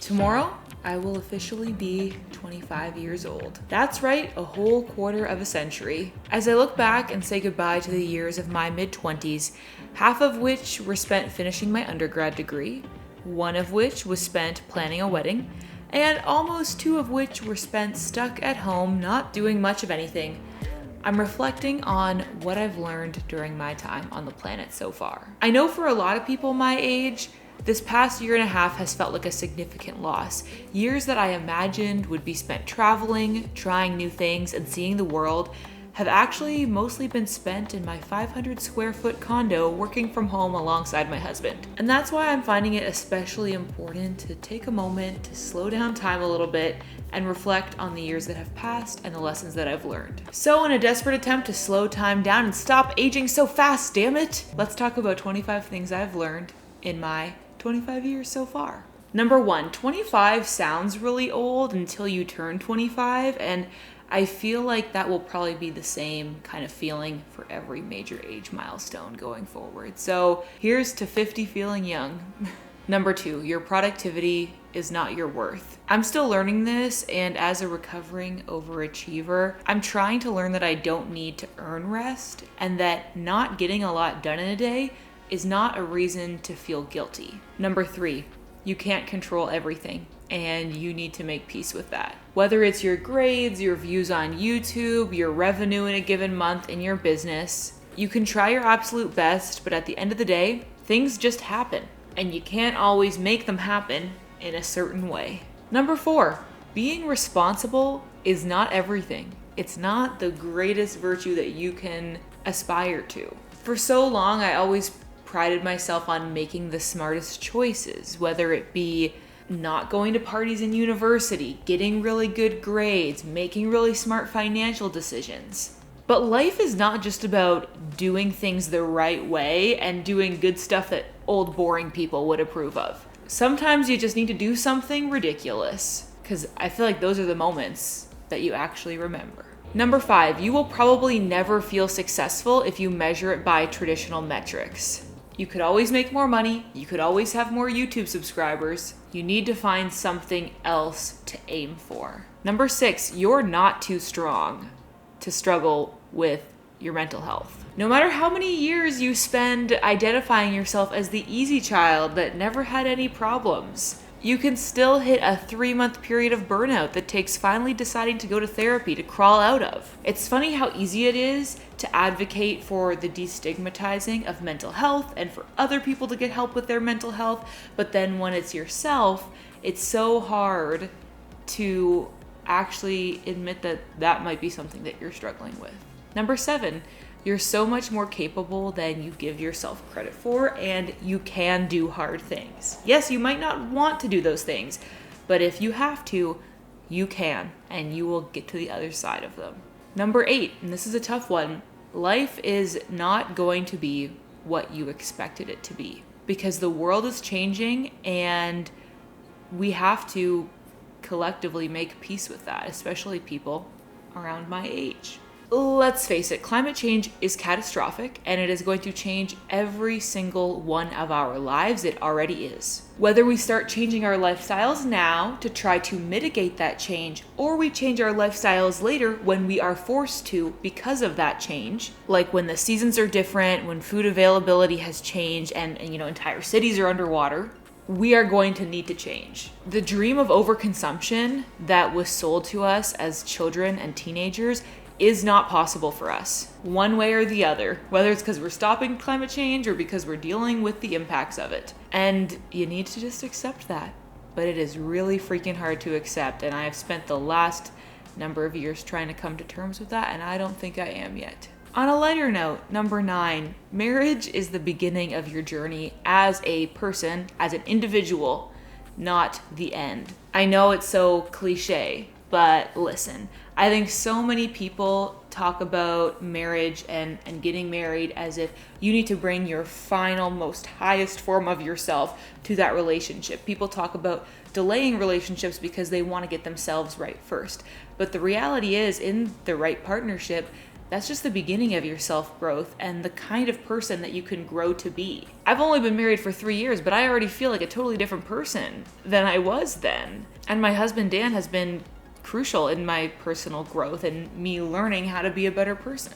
Tomorrow, I will officially be 25 years old. That's right, a whole quarter of a century. As I look back and say goodbye to the years of my mid-20s, half of which were spent finishing my undergrad degree, one of which was spent planning a wedding, and almost 2 of which were spent stuck at home not doing much of anything, I'm reflecting on what I've learned during my time on the planet so far. I know for a lot of people my age, this past year and a half has felt like a significant loss. Years that I imagined would be spent traveling, trying new things, and seeing the world have actually mostly been spent in my 500 square foot condo working from home alongside my husband. And that's why I'm finding it especially important to take a moment to slow down time a little bit and reflect on the years that have passed and the lessons that I've learned. So in a desperate attempt to slow time down and stop aging so fast, damn it, let's talk about 25 things I've learned in my 25 years so far. Number 1, 25 sounds really old until you turn 25, and I feel like that will probably be the same kind of feeling for every major age milestone going forward. So here's to 50 feeling young. Number 2, your productivity is not your worth. I'm still learning this, and as a recovering overachiever, I'm trying to learn that I don't need to earn rest, and that not getting a lot done in a day is not a reason to feel guilty. Number 3, you can't control everything, and you need to make peace with that. Whether it's your grades, your views on YouTube, your revenue in a given month in your business, you can try your absolute best, but at the end of the day, things just happen, and you can't always make them happen in a certain way. Number 4, being responsible is not everything. It's not the greatest virtue that you can aspire to. For so long, I always prided myself on making the smartest choices, whether it be not going to parties in university, getting really good grades, making really smart financial decisions. But life is not just about doing things the right way and doing good stuff that old boring people would approve of. Sometimes you just need to do something ridiculous, because I feel like those are the moments that you actually remember. Number 5, you will probably never feel successful if you measure it by traditional metrics. You could always make more money. You could always have more YouTube subscribers. You need to find something else to aim for. Number 6, you're not too strong to struggle with your mental health. No matter how many years you spend identifying yourself as the easy child that never had any problems, you can still hit a 3-month period of burnout that takes finally deciding to go to therapy to crawl out of. It's funny how easy it is to advocate for the destigmatizing of mental health and for other people to get help with their mental health, but then when it's yourself, it's so hard to actually admit that that might be something that you're struggling with. Number 7, you're so much more capable than you give yourself credit for, and you can do hard things. Yes, you might not want to do those things, but if you have to, you can, and you will get to the other side of them. Number 8, and this is a tough one, life is not going to be what you expected it to be, because the world is changing, and we have to collectively make peace with that, especially people around my age. Let's face it, climate change is catastrophic, and it is going to change every single one of our lives. It already is. Whether we start changing our lifestyles now to try to mitigate that change, or we change our lifestyles later when we are forced to because of that change, like when the seasons are different, when food availability has changed, and entire cities are underwater, we are going to need to change. The dream of overconsumption that was sold to us as children and teenagers is not possible for us, one way or the other, whether it's because we're stopping climate change or because we're dealing with the impacts of it. And you need to just accept that. But it is really freaking hard to accept, and I have spent the last number of years trying to come to terms with that, and I don't think I am yet. On a lighter note, number 9, marriage is the beginning of your journey as a person, as an individual, not the end. I know it's so cliche, but listen, I think so many people talk about marriage and getting married as if you need to bring your final, most highest form of yourself to that relationship. People talk about delaying relationships because they want to get themselves right first. But the reality is, in the right partnership, That's just the beginning of your self-growth and the kind of person that you can grow to be. I've only been married for 3 years, but I already feel like a totally different person than I was then. And my husband, Dan, has been crucial in my personal growth and me learning how to be a better person.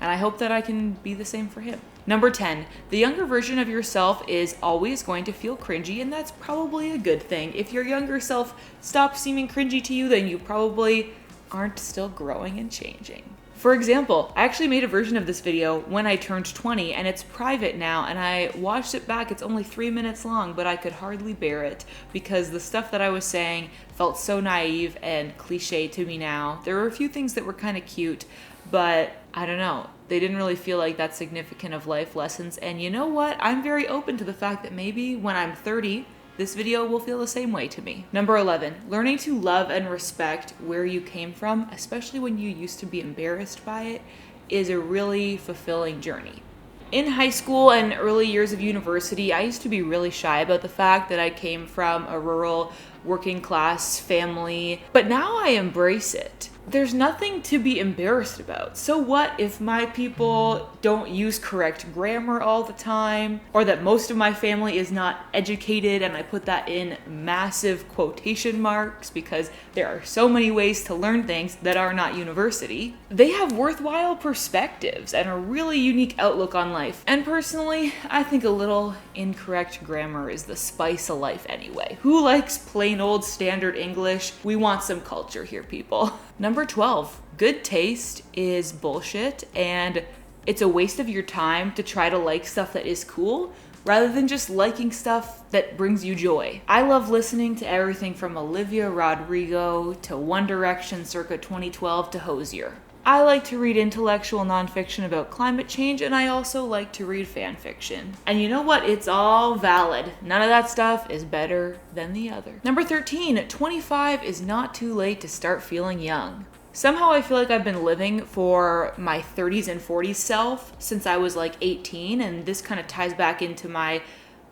And I hope that I can be the same for him. Number 10, the younger version of yourself is always going to feel cringy, and that's probably a good thing. If your younger self stops seeming cringy to you, then you probably aren't still growing and changing. For example, I actually made a version of this video when I turned 20, and it's private now, and I watched it back. It's only 3 minutes long, but I could hardly bear it because the stuff that I was saying felt so naive and cliche to me now. There were a few things that were kind of cute, but I don't know. They didn't really feel like that significant of life lessons. And you know what? I'm very open to the fact that maybe when I'm 30, this video will feel the same way to me. Number 11, learning to love and respect where you came from, especially when you used to be embarrassed by it, is a really fulfilling journey. In high school and early years of university, I used to be really shy about the fact that I came from a rural, working class family, but now I embrace it. There's nothing to be embarrassed about. So what if my people don't use correct grammar all the time, or that most of my family is not educated, and I put that in massive quotation marks because there are so many ways to learn things that are not university. They have worthwhile perspectives and a really unique outlook on life. And personally, I think a little incorrect grammar is the spice of life anyway. Who likes plain old standard English? We want some culture here, people. Number 12, good taste is bullshit, and it's a waste of your time to try to like stuff that is cool rather than just liking stuff that brings you joy. I love listening to everything from Olivia Rodrigo to One Direction circa 2012 to Hozier. I like to read intellectual nonfiction about climate change, and I also like to read fan fiction. And you know what? It's all valid. None of that stuff is better than the other. Number 13, 25 is not too late to start feeling young. Somehow I feel like I've been living for my 30s and 40s self since I was like 18, and this kind of ties back into my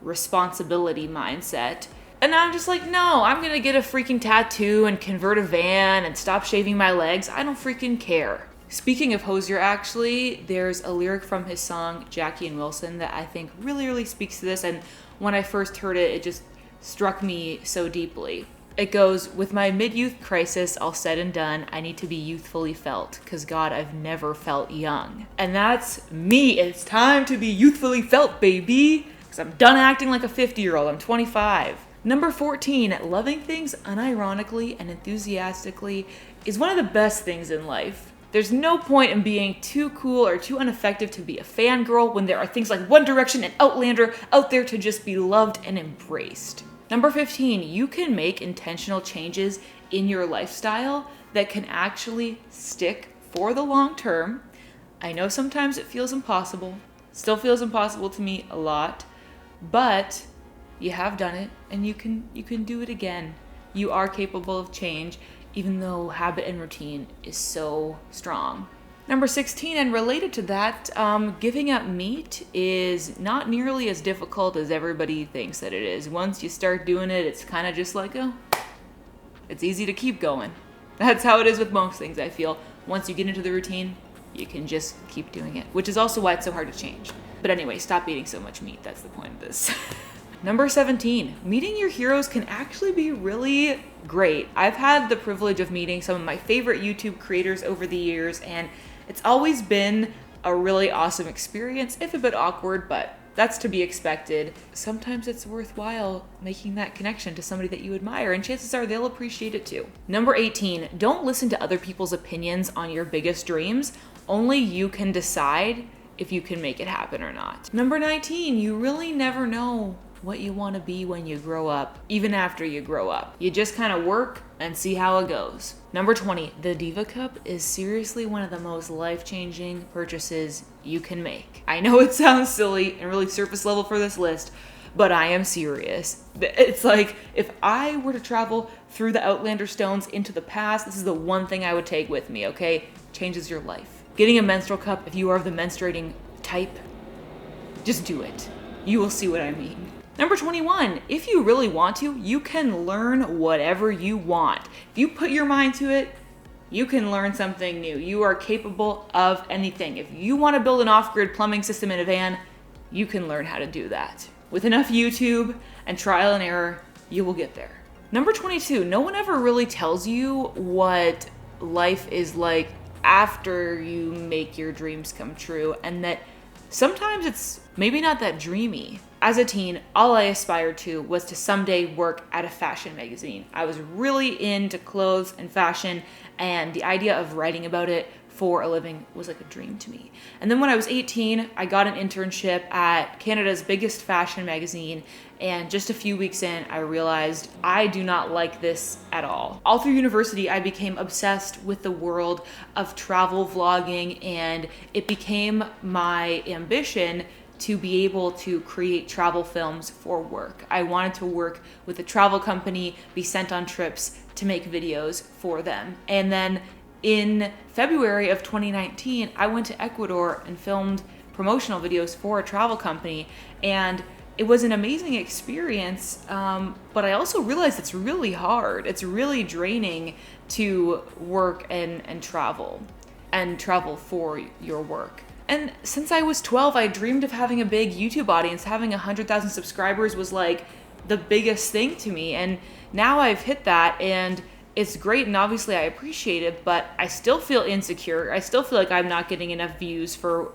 responsibility mindset. And now I'm just like, no, I'm gonna get a freaking tattoo and convert a van and stop shaving my legs. I don't freaking care. Speaking of Hozier, actually, there's a lyric from his song, Jackie and Wilson, that I think really, really speaks to this. And when I first heard it, it just struck me so deeply. It goes, with my mid-youth crisis all said and done, I need to be youthfully felt, because God, I've never felt young. And that's me. It's time to be youthfully felt, baby. Because I'm done acting like a 50-year-old. I'm 25. Number 14, loving things unironically and enthusiastically is one of the best things in life. There's no point in being too cool or too ineffective to be a fangirl when there are things like One Direction and Outlander out there to just be loved and embraced. Number 15, you can make intentional changes in your lifestyle that can actually stick for the long term. I know sometimes it feels impossible, still feels impossible to me a lot, but you have done it, and you can do it again. You are capable of change, even though habit and routine is so strong. Number 16, and related to that, giving up meat is not nearly as difficult as everybody thinks that it is. Once you start doing it, it's kind of just like, oh, it's easy to keep going. That's how it is with most things, I feel. Once you get into the routine, you can just keep doing it, which is also why it's so hard to change. But anyway, stop eating so much meat. That's the point of this. Number 17, meeting your heroes can actually be really great. I've had the privilege of meeting some of my favorite YouTube creators over the years, and it's always been a really awesome experience, if a bit awkward, but that's to be expected. Sometimes it's worthwhile making that connection to somebody that you admire, and chances are they'll appreciate it too. Number 18, don't listen to other people's opinions on your biggest dreams. Only you can decide if you can make it happen or not. Number 19, you really never know what you want to be when you grow up, even after you grow up. You just kind of work and see how it goes. Number 20, the Diva Cup is seriously one of the most life-changing purchases you can make. I know it sounds silly and really surface level for this list, but I am serious. It's like, if I were to travel through the Outlander stones into the past, this is the one thing I would take with me, okay? Changes your life. Getting a menstrual cup, if you are of the menstruating type, just do it. You will see what I mean. Number 21, if you really want to, you can learn whatever you want. If you put your mind to it, you can learn something new. You are capable of anything. If you want to build an off-grid plumbing system in a van, you can learn how to do that. With enough YouTube and trial and error, you will get there. Number 22, no one ever really tells you what life is like after you make your dreams come true, and that sometimes it's maybe not that dreamy. As a teen, all I aspired to was to someday work at a fashion magazine. I was really into clothes and fashion, and the idea of writing about it for a living was like a dream to me. And then when I was 18, I got an internship at Canada's biggest fashion magazine, and just a few weeks in, I realized I do not like this at all. All through university, I became obsessed with the world of travel vlogging, and it became my ambition to be able to create travel films for work. I wanted to work with a travel company, be sent on trips to make videos for them. And then in February of 2019, I went to Ecuador and filmed promotional videos for a travel company, and it was an amazing experience, but I also realized it's really hard. It's really draining to work and travel for your work. And since I was 12, I dreamed of having a big YouTube audience. Having 100,000 subscribers was like the biggest thing to me. And now I've hit that, and it's great, and obviously I appreciate it, but I still feel insecure. I still feel like I'm not getting enough views for,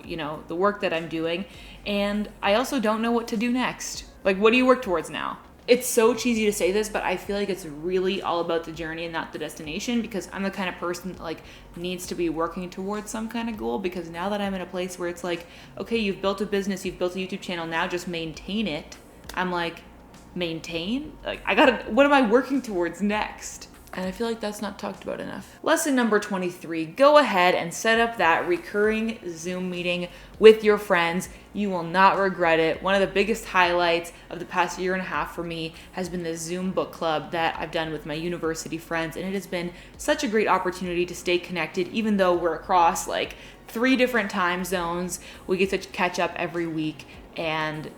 the work that I'm doing. And I also don't know what to do next. Like, what do you work towards now? It's so cheesy to say this, but I feel like it's really all about the journey and not the destination, because I'm the kind of person that needs to be working towards some kind of goal. Because now that I'm in a place where it's like, okay, you've built a business, you've built a YouTube channel, now just maintain it. I'm like, maintain? What am I working towards next? And I feel like that's not talked about enough. Lesson number 23, go ahead and set up that recurring Zoom meeting with your friends. You will not regret it. One of the biggest highlights of the past year and a half for me has been the Zoom book club that I've done with my university friends. And it has been such a great opportunity to stay connected, even though we're across 3 different time zones. We get to catch up every week. And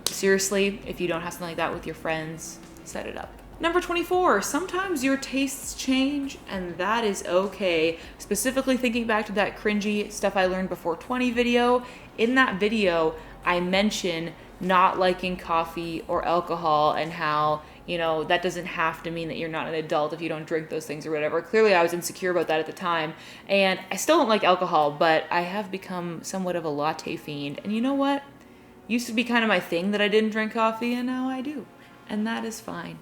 seriously, if you don't have something like that with your friends, set it up. Number 24, sometimes your tastes change, and that is okay. Specifically thinking back to that cringy stuff I learned before 20 video. In that video, I mention not liking coffee or alcohol, and how, that doesn't have to mean that you're not an adult if you don't drink those things or whatever. Clearly, I was insecure about that at the time, and I still don't like alcohol, but I have become somewhat of a latte fiend. And you know what? Used to be kind of my thing that I didn't drink coffee, and now I do. And that is fine.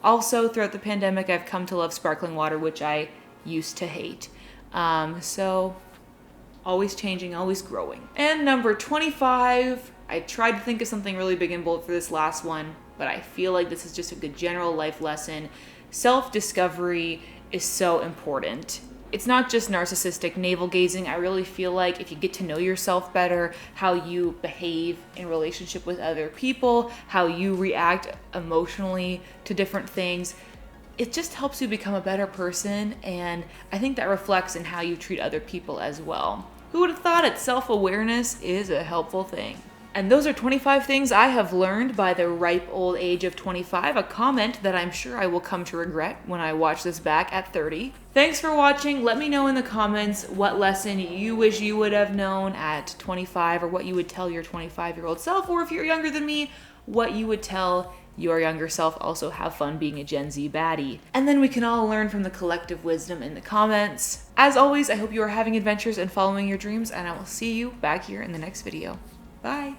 Also, throughout the pandemic, I've come to love sparkling water, which I used to hate. So, always changing, always growing. And number 25, I tried to think of something really big and bold for this last one, but I feel like this is just a good general life lesson. Self-discovery is so important. It's not just narcissistic navel-gazing. I really feel like if you get to know yourself better, how you behave in relationship with other people, how you react emotionally to different things, it just helps you become a better person, and I think that reflects in how you treat other people as well. Who would have thought it? Self-awareness is a helpful thing. And those are 25 things I have learned by the ripe old age of 25, a comment that I'm sure I will come to regret when I watch this back at 30. Thanks for watching. Let me know in the comments what lesson you wish you would have known at 25, or what you would tell your 25-year-old self, or if you're younger than me, what you would tell your younger self. Also, have fun being a Gen Z baddie. And then we can all learn from the collective wisdom in the comments. As always, I hope you are having adventures and following your dreams, and I will see you back here in the next video. Bye.